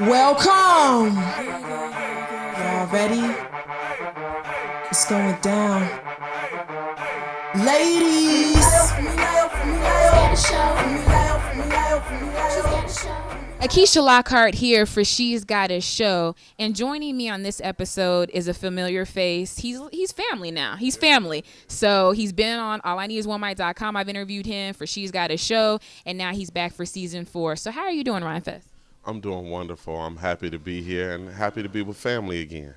Welcome! Y'all ready? It's going down. Ladies! Akisha Lockhart here for She's Got a Show, and joining me on this episode is a familiar face. He's family now. He's family. So he's been on allineedisonemic.com. I've interviewed him for She's Got a Show, and now he's back for season 4. So how are you doing, Rhymefest? I'm doing wonderful. I'm happy to be here and happy to be with family again.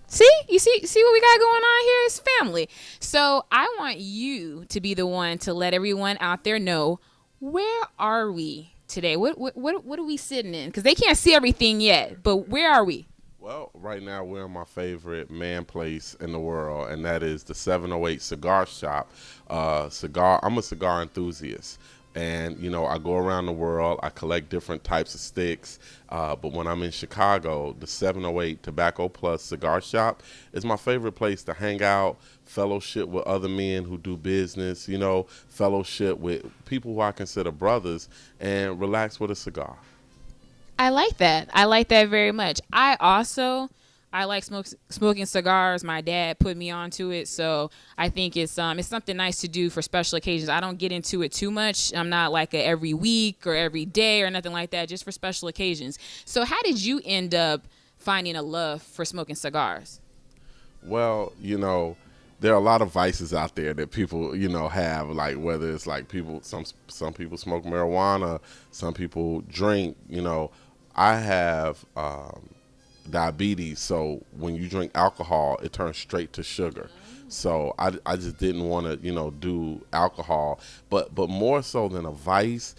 See what we got going on here? It's family. So I want you to be the one to let everyone out there know, where are we today? What are we sitting in? Because they can't see everything yet, but where are we? Well, right now we're in my favorite man place in the world, and that is the 708 Cigar Shop. I'm a cigar enthusiast. And, I go around the world. I collect different types of sticks. But when I'm in Chicago, the 708 Tobacco Plus Cigar Shop is my favorite place to hang out, fellowship with other men who do business, fellowship with people who I consider brothers, and relax with a cigar. I like that. I like that very much. I like smoking cigars. My dad put me onto it, so I think it's something nice to do for special occasions. I don't get into it too much. I'm not like a every week or every day or nothing like that, just for special occasions. So how did you end up finding a love for smoking cigars? Well, there are a lot of vices out there that people, have, like whether it's like some people smoke marijuana, some people drink, I have diabetes, so when you drink alcohol, it turns straight to sugar. So I just didn't want to, do alcohol. But more so than a vice,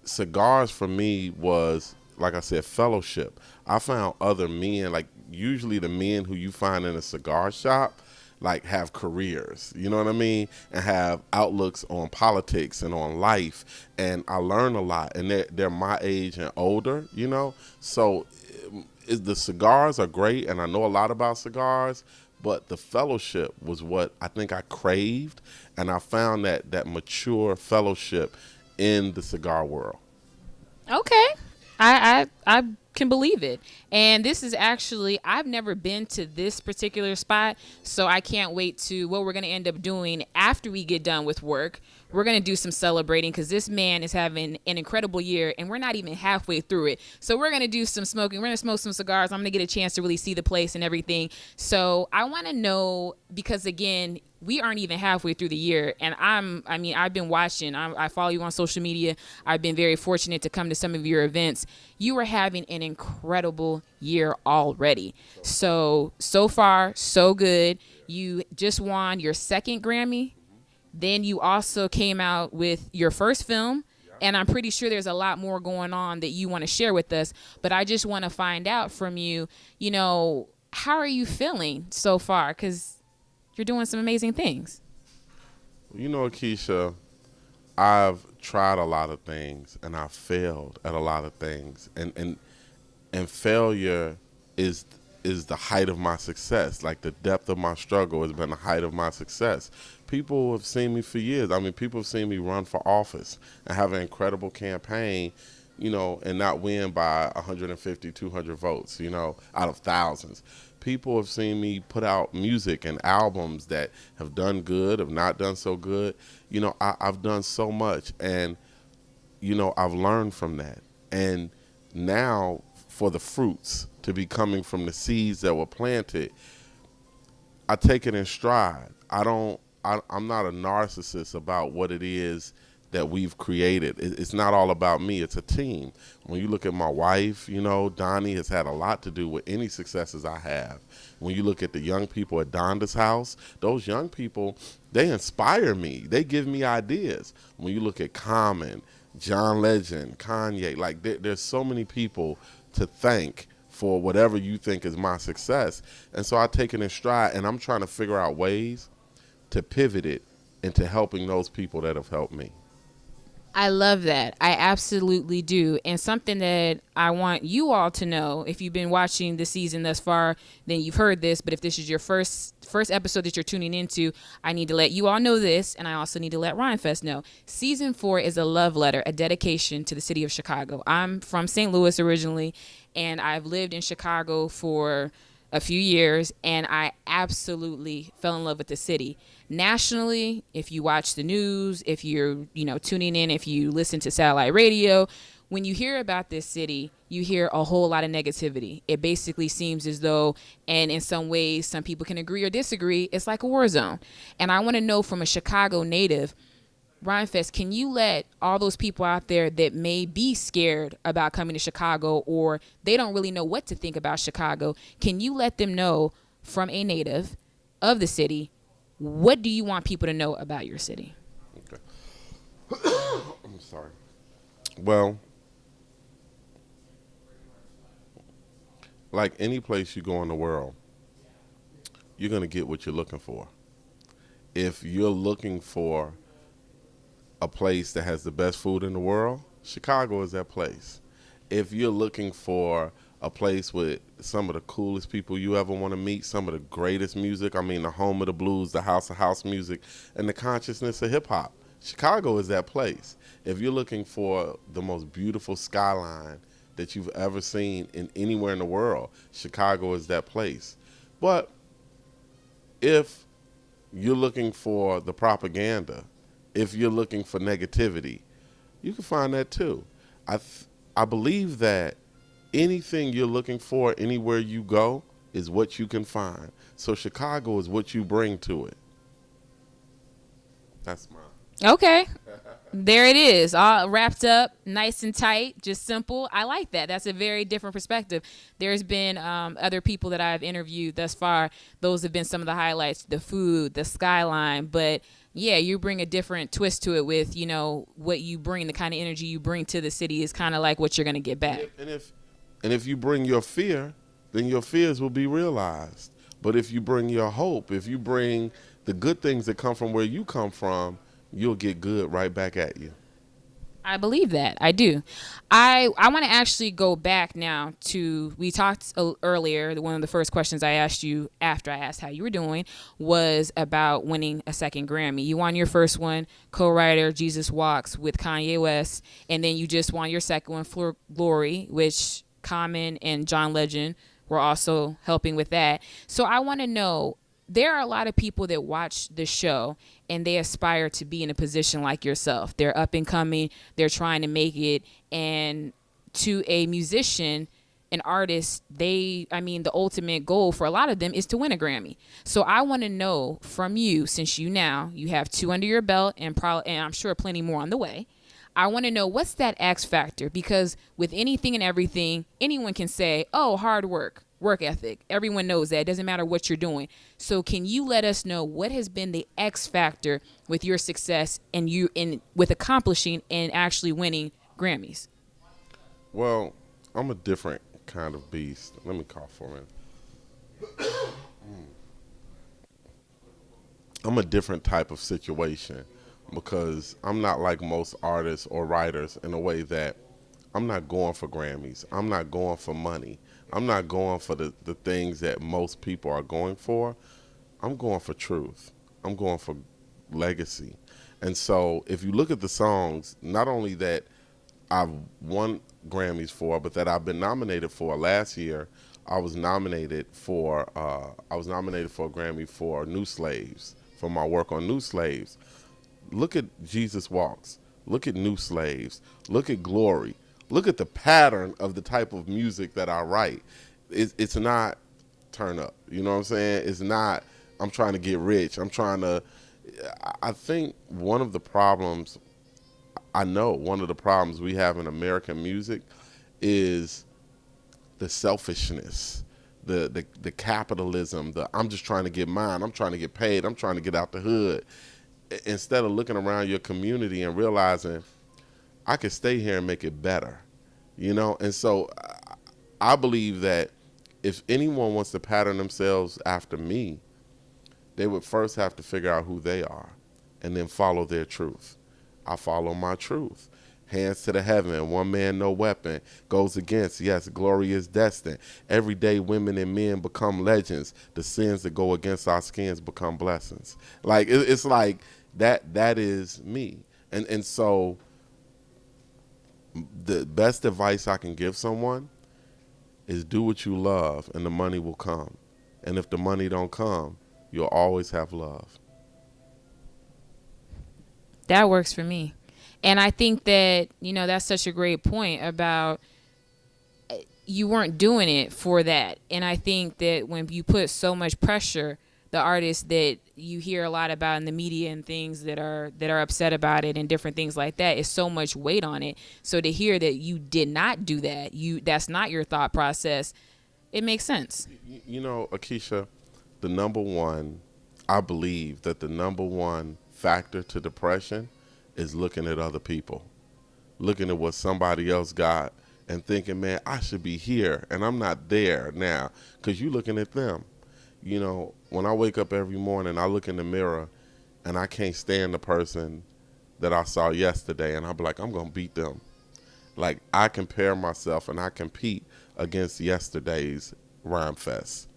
cigars for me was, like I said, fellowship. I found other men, like usually the men who you find in a cigar shop, like have careers, you know what I mean? And have outlooks on politics and on life. And I learn a lot, and they're my age and older, So the cigars are great, and I know a lot about cigars, but the fellowship was what I think I craved, and I found that mature fellowship in the cigar world. Okay. I can believe it. And this is actually, I've never been to this particular spot, so I can't wait to what we're going to end up doing after we get done with work. We're going to do some celebrating because this man is having an incredible year, and we're not even halfway through it. So we're going to do some smoking. We're going to smoke some cigars. I'm going to get a chance to really see the place and everything. So I want to know, because again, we aren't even halfway through the year, and I've been watching. I follow you on social media. I've been very fortunate to come to some of your events. You are having an incredible year already. So far, so good. You just won your second Grammy. Then you also came out with your first film, and I'm pretty sure there's a lot more going on that you want to share with us. But I just want to find out from you, how are you feeling so far? Because you're doing some amazing things. Keisha, I've tried a lot of things, and I've failed at a lot of things, and failure is the height of my success. Like the depth of my struggle has been the height of my success. People have seen me for years. People have seen me run for office and have an incredible campaign, and not win by 150, 200 votes, out of thousands. People have seen me put out music and albums that have done good, have not done so good. I've done so much, and, I've learned from that. And now for the fruits to be coming from the seeds that were planted, I take it in stride. I'm not a narcissist about what it is that we've created. It's not all about me. It's a team. When you look at my wife, Donnie has had a lot to do with any successes I have. When you look at the young people at Donda's house, those young people, they inspire me. They give me ideas. When you look at Common, John Legend, Kanye, like there's so many people to thank for whatever you think is my success. And so I take it in stride, and I'm trying to figure out ways to pivot it into helping those people that have helped me. I love that. I absolutely do. And something that I want you all to know, if you've been watching the season thus far, then you've heard this, but if this is your first episode that you're tuning into, I need to let you all know this, and I also need to let Rhymefest know. Season 4 is a love letter, a dedication to the city of Chicago. I'm from St. Louis originally, and I've lived in Chicago for a few years, and I absolutely fell in love with the city. Nationally, if you watch the news, if you're, tuning in, if you listen to satellite radio, when you hear about this city, you hear a whole lot of negativity. It basically seems as though, and in some ways, some people can agree or disagree, it's like a war zone. And I want to know from a Chicago native, Rhymefest, can you let all those people out there that may be scared about coming to Chicago or they don't really know what to think about Chicago, can you let them know from a native of the city, what do you want people to know about your city? Okay. I'm sorry. Well, like any place you go in the world, you're going to get what you're looking for. If you're looking for a place that has the best food in the world, Chicago is that place. If you're looking for a place with some of the coolest people you ever want to meet, some of the greatest music, I mean, the home of the blues, the house of house music, and the consciousness of hip hop, Chicago is that place. If you're looking for the most beautiful skyline that you've ever seen in anywhere in the world, Chicago is that place. But if you're looking for the propaganda, if you're looking for negativity, you can find that too. I believe that anything you're looking for anywhere you go is what you can find. So Chicago is what you bring to it. That's mine. Okay. There it is, all wrapped up, nice and tight, just simple. I like that. That's a very different perspective. There's been other people that I've interviewed thus far. Those have been some of the highlights, the food, the skyline. But yeah, you bring a different twist to it with, what you bring, the kind of energy you bring to the city is kind of like what you're going to get back. And if you bring your fear, then your fears will be realized. But if you bring your hope, if you bring the good things that come from where you come from, you'll get good right back at you. I believe that. I do. I want to actually go back now to, we talked earlier, one of the first questions I asked you after I asked how you were doing was about winning a second Grammy. You won your first one, co-writer Jesus Walks with Kanye West, and then you just won your second one for Glory, which Common and John Legend were also helping with that. So I want to know, there are a lot of people that watch the show and they aspire to be in a position like yourself. They're up and coming, they're trying to make it, and to a musician, an artist, the ultimate goal for a lot of them is to win a Grammy. So I want to know from you, since you have 2 under your belt and I'm sure plenty more on the way. I want to know, what's that X factor? Because with anything and everything, anyone can say, oh, hard work ethic. Everyone knows that. It doesn't matter what you're doing. So can you let us know what has been the X factor with your success and with accomplishing and actually winning Grammys? Well, I'm a different kind of beast. Let me cough for a minute. I'm a different type of situation because I'm not like most artists or writers in a way that I'm not going for Grammys. I'm not going for money. I'm not going for the things that most people are going for. I'm going for truth. I'm going for legacy. And so if you look at the songs, not only that I've won Grammys for, but that I've been nominated for. Last year, I was nominated for a Grammy for New Slaves, for my work on New Slaves. Look at Jesus Walks. Look at New Slaves. Look at Glory. Look at the pattern of the type of music that I write. It's not turn up. You know what I'm saying? It's not, I'm trying to get rich. I think one of the problems we have in American music is the selfishness, the capitalism, I'm just trying to get mine, I'm trying to get paid, I'm trying to get out the hood. Instead of looking around your community and realizing I could stay here and make it better, And so I believe that if anyone wants to pattern themselves after me, they would first have to figure out who they are and then follow their truth. I follow my truth. Hands to the heaven, one man, no weapon goes against. Yes, glory is destined. Every day, women and men become legends. The sins that go against our skins become blessings. Like it's like that. That is me. And so the best advice I can give someone is do what you love, and the money will come. And if the money don't come, you'll always have love. That works for me. And I think that, that's such a great point about you weren't doing it for that. And I think that when you put so much pressure, the artists that you hear a lot about in the media and things that are upset about it and different things like that, is so much weight on it. So to hear that you did not do that, that's not your thought process, it makes sense. Akisha, the number one, I believe that the number one factor to depression is looking at other people, looking at what somebody else got and thinking, man, I should be here and I'm not there now, because you're looking at them. When I wake up every morning, I look in the mirror and I can't stand the person that I saw yesterday, and I'll be like, I'm going to beat them. Like, I compare myself and I compete against yesterday's Rhymefest.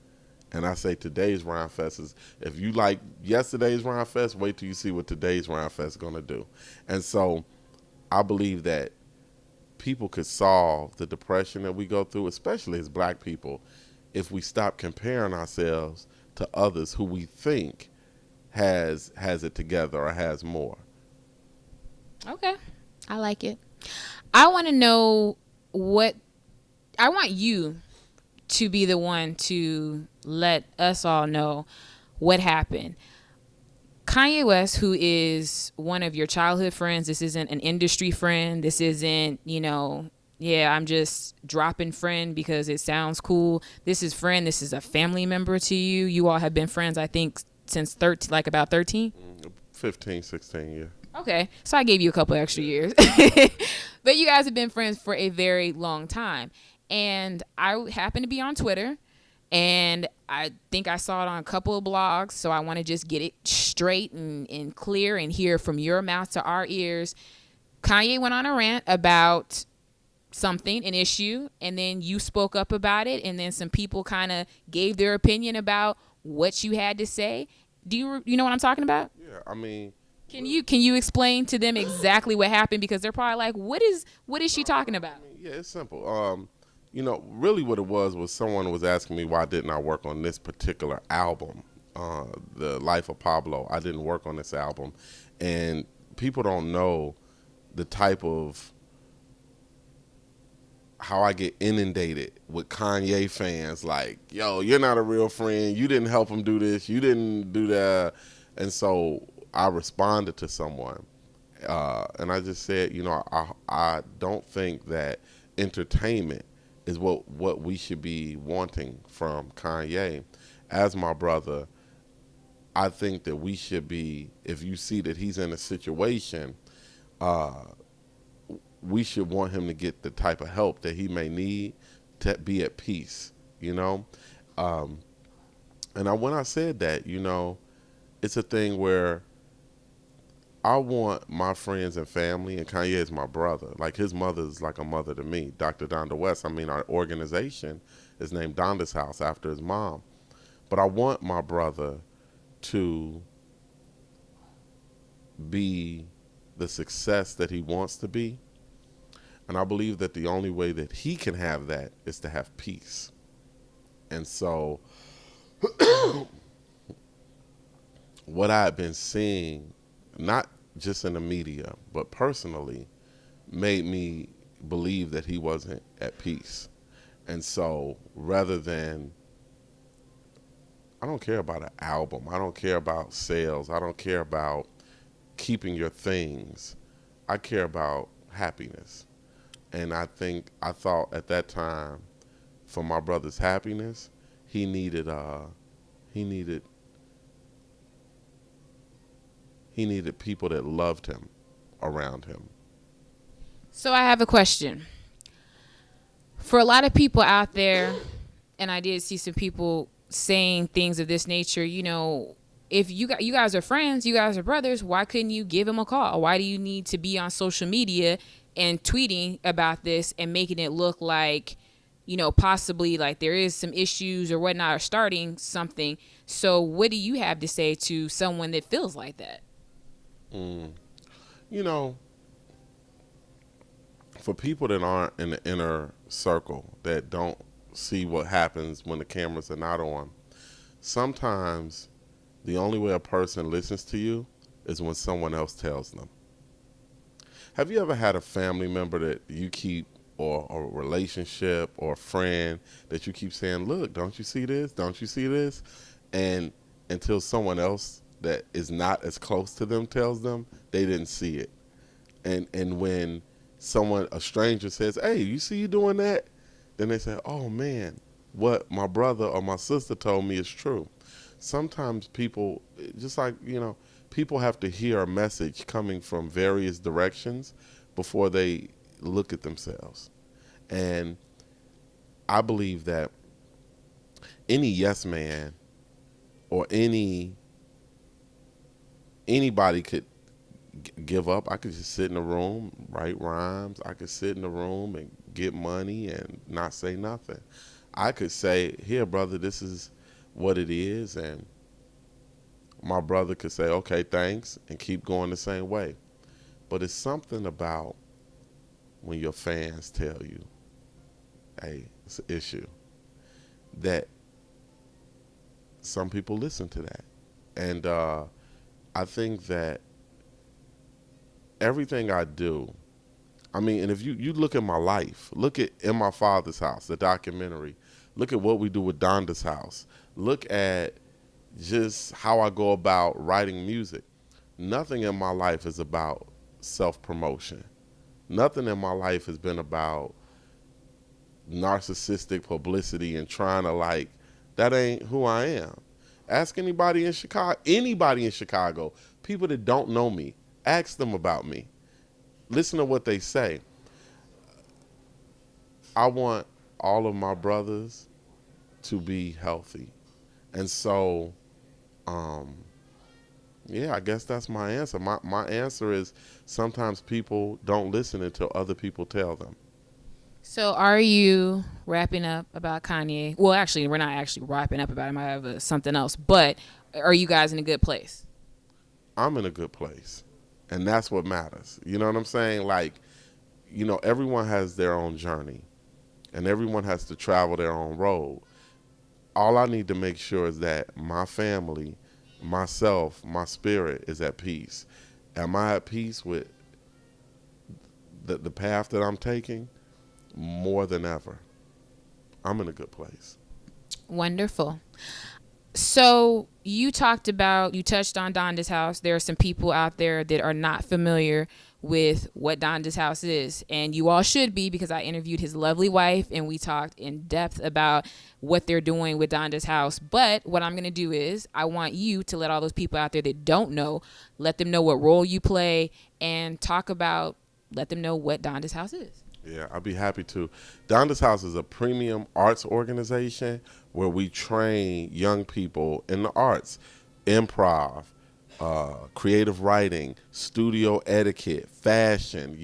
And I say today's Rhymefest is, if you like yesterday's Rhymefest, wait till you see what today's Rhymefest is going to do. And so I believe that people could solve the depression that we go through, especially as black people, if we stop comparing ourselves to others who we think has it together or has more. Okay. I like it. I want to know I want you to be the one to let us all know what happened. Kanye West, who is one of your childhood friends, this isn't an industry friend. This isn't, I'm just dropping friend because it sounds cool. This is friend. This is a family member to you. You all have been friends, I think, since about 13? 15, 16, yeah. Okay, so I gave you a couple extra years. But you guys have been friends for a very long time. And I happen to be on Twitter, and I think I saw it on a couple of blogs, so I want to just get it straight and clear and hear from your mouth to our ears. Kanye went on a rant about something, an issue, and then you spoke up about it, and then some people kind of gave their opinion about what you had to say. Do you know what I'm talking about? Yeah, I mean, can you explain to them exactly what happened, because they're probably like, what is she talking about? Yeah, it's simple. Really what it was someone was asking me why didn't I work on this particular album, The Life of Pablo. I didn't work on this album, and people don't know the type of how I get inundated with Kanye fans like, yo, you're not a real friend. You didn't help him do this. You didn't do that. And so I responded to someone, and I just said, I don't think that entertainment is what we should be wanting from Kanye. As my brother, I think that we should be, if you see that he's in a situation, we should want him to get the type of help that he may need to be at peace, And when I said that, it's a thing where I want my friends and family, and Kanye is my brother. Like, his mother is like a mother to me, Dr. Donda West. I mean, our organization is named Donda's House after his mom. But I want my brother to be the success that he wants to be. And I believe that the only way that he can have that is to have peace. And so what I had been seeing, not just in the media, but personally, made me believe that he wasn't at peace. And so rather than, I don't care about an album, I don't care about sales, I don't care about keeping your things, I care about happiness. And I thought at that time, for my brother's happiness, he needed people that loved him around him. So I have a question. For a lot of people out there, and I did see some people saying things of this nature, if you guys are friends, you guys are brothers, why couldn't you give him a call? Why do you need to be on social media and tweeting about this and making it look like, possibly like there is some issues or whatnot, or starting something? So what do you have to say to someone that feels like that? Mm. You know, for people that aren't in the inner circle, that don't see what happens when the cameras are not on, sometimes the only way a person listens to you is when someone else tells them. Have you ever had a family member that you keep, or a relationship or a friend that you keep saying, look, don't you see this? Don't you see this? And until someone else that is not as close to them tells them, they didn't see it. And when someone, a stranger says, hey, you see you doing that? Then they say, oh man, what my brother or my sister told me is true. Sometimes people, just like, people have to hear a message coming from various directions before they look at themselves. And I believe that any yes man or anybody could give up. I could just sit in a room, write rhymes. I could sit in a room and get money and not say nothing. I could say, here, brother, this is what it is. And my brother could say, okay, thanks, and keep going the same way. But it's something about when your fans tell you, hey, it's an issue, that some people listen to that. And I think that everything I do, I mean, and if you look at my life, look at In My Father's House, the documentary, look at what we do with Donda's House, look at just how I go about writing music. Nothing in my life is about self-promotion. Nothing in my life has been about narcissistic publicity and trying to, like, that ain't who I am. Ask anybody in Chicago, people that don't know me, ask them about me. Listen to what they say. I want all of my brothers to be healthy. And so, yeah, I guess that's my answer. My answer is sometimes people don't listen until other people tell them. So are you wrapping up about Kanye? Well, actually, we're not actually wrapping up about him. I have something else. But are you guys in a good place? I'm in a good place. And that's what matters. You know what I'm saying? Like, everyone has their own journey and everyone has to travel their own road. All I need to make sure is that my family, myself, my spirit is at peace. Am I at peace with the path that I'm taking? More than ever. I'm in a good place. Wonderful. So you touched on Donda's House. There are some people out there that are not familiar with what Donda's House is, and you all should be, because I interviewed his lovely wife and we talked in depth about what they're doing with Donda's House. But what I'm going to do is I want you to let all those people out there that don't know, let them know what role you play and let them know what Donda's House is. Yeah, I'd be happy to. Donda's House is a premium arts organization where we train young people in the arts, improv, creative writing, studio etiquette, fashion.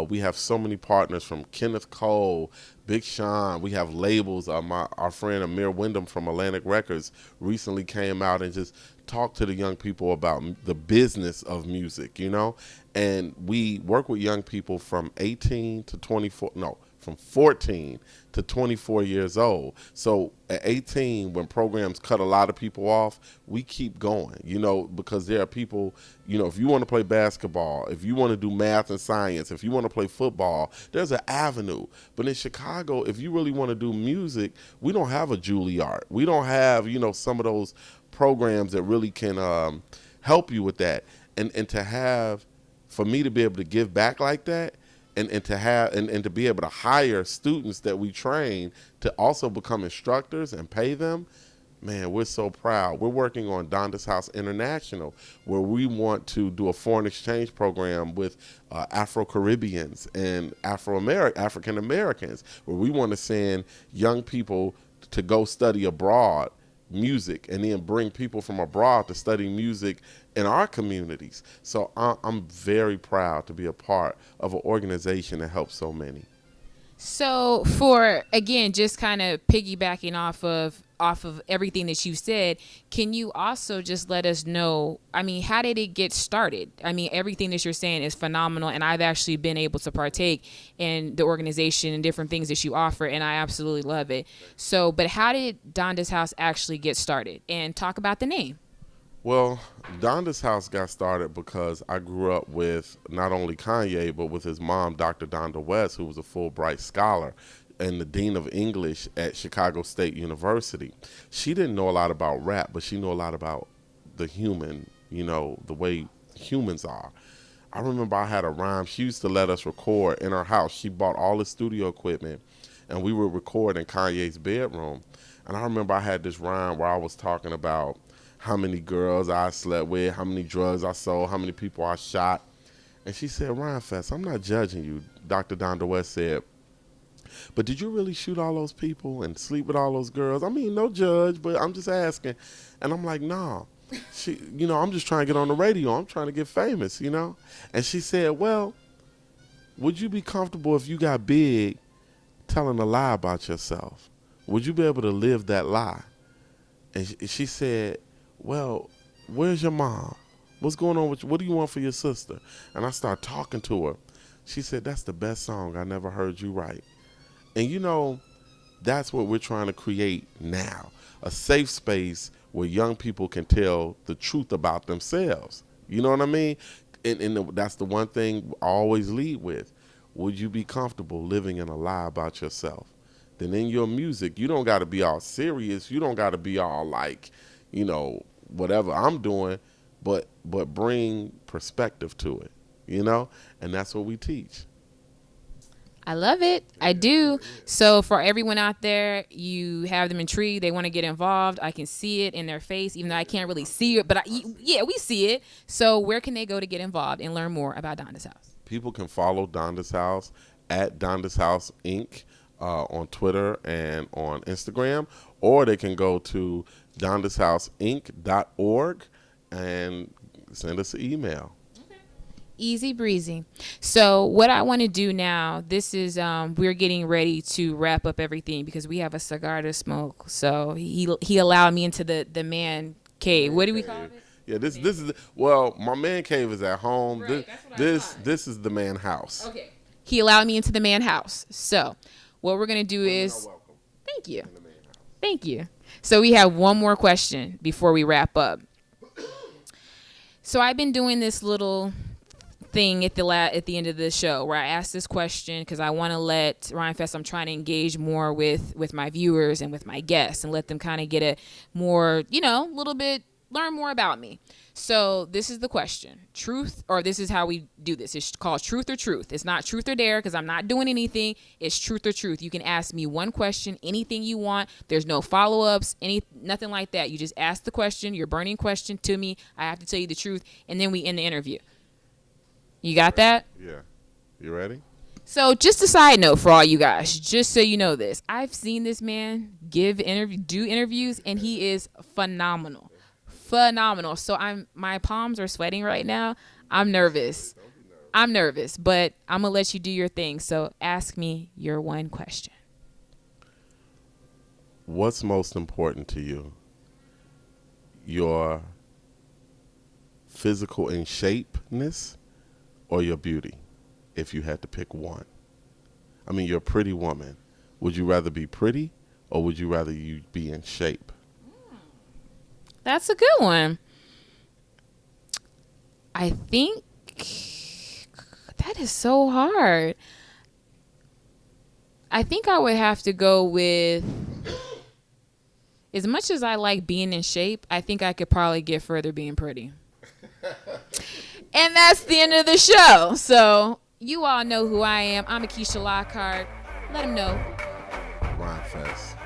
We have so many partners, from Kenneth Cole, Big Sean. We have labels. Our friend Amir Wyndham from Atlantic Records recently came out and just talked to the young people about the business of music, and we work with young people from 18 to 24, no, from 14 to 24 years old. So at 18, when programs cut a lot of people off, we keep going, because there are people, if you want to play basketball, if you want to do math and science, if you want to play football, there's an avenue. But in Chicago, if you really want to do music, we don't have a Juilliard. We don't have, some of those programs that really can help you with that. And to have, for me to be able to give back like that, and to have and to be able to hire students that we train to also become instructors and pay them, man, we're so proud. We're working on Donda's House International, where we want to do a foreign exchange program with Afro-Caribbeans and African Americans, where we want to send young people to go study abroad music and then bring people from abroad to study music in our communities. So I'm very proud to be a part of an organization that helps so many. So for again, just kind of piggybacking off of everything that you said, can you also just let us know, I mean, how did it get started? I mean, everything that you're saying is phenomenal, and I've actually been able to partake in the organization and different things that you offer, and I absolutely love it. So, but how did Donda's House actually get started? And talk about the name. Well, Donda's House got started because I grew up with not only Kanye, but with his mom, Dr. Donda West, who was a Fulbright scholar and the dean of English at Chicago State University. She didn't know a lot about rap, but she knew a lot about the human, the way humans are. I remember I had a rhyme. She used to let us record in her house. She bought all the studio equipment, and we would record in Kanye's bedroom. And I remember I had this rhyme where I was talking about how many girls I slept with, how many drugs I sold, how many people I shot. And she said, Rhymefest, I'm not judging you. Dr. Donda West said, but did you really shoot all those people and sleep with all those girls? I mean, no judge, but I'm just asking. And I'm like, nah. I'm just trying to get on the radio. I'm trying to get famous, And she said, well, would you be comfortable if you got big telling a lie about yourself? Would you be able to live that lie? And she said, well, where's your mom? What's going on with you? What do you want for your sister? And I started talking to her. She said, that's the best song I never heard you write. And that's what we're trying to create now. A safe space where young people can tell the truth about themselves. You know what I mean? And that's the one thing I always lead with. Would you be comfortable living in a lie about yourself? Then in your music, you don't got to be all serious. You don't got to be all like, whatever I'm doing, but bring perspective to it, and that's what we teach. I love it. I do. So for everyone out there, you have them intrigued. They want to get involved. I can see it in their face, even though I can't really see it. But we see it. So where can they go to get involved and learn more about Donda's House? People can follow Donda's House at Donda's House Inc. On Twitter and on Instagram, or they can go to dondashouseinc.org and send us an email. Easy breezy. So what I want to do now, this is we're getting ready to wrap up everything because we have a cigar to smoke. So he allowed me into the man cave. What do we call it? Yeah, this is my man cave is at home. Right, this is the man house. Okay. He allowed me into the man house. So what we're gonna do is thank you. Thank you. So we have one more question before we wrap up. So I've been doing this little thing at the end of the show where I ask this question because I want to let Rhymefest, I'm trying to engage more with my viewers and with my guests and let them kind of get a more, little bit, learn more about me. So this is the question. Truth, or this is how we do this. It's called Truth or Truth. It's not Truth or Dare because I'm not doing anything. It's Truth or Truth. You can ask me one question, anything you want. There's no follow-ups, nothing like that. You just ask the question, your burning question to me. I have to tell you the truth, and then we end the interview. You got that? Yeah. You ready? So just a side note for all you guys, just so you know this. I've seen this man do interviews, and he is phenomenal. Phenomenal. So my palms are sweating right now. I'm nervous. But I'm going to let you do your thing. So ask me your one question. What's most important to you? Your physical in shapeness or your beauty, if you had to pick one? I mean, you're a pretty woman. Would you rather be pretty or would you rather you be in shape? That's a good one. I think that is so hard. I think I would have to go with, as much as I like being in shape, I think I could probably get further being pretty. And that's the end of the show. So you all know who I am. I'm Akisha Lockhart. Let them know. Rhymefest.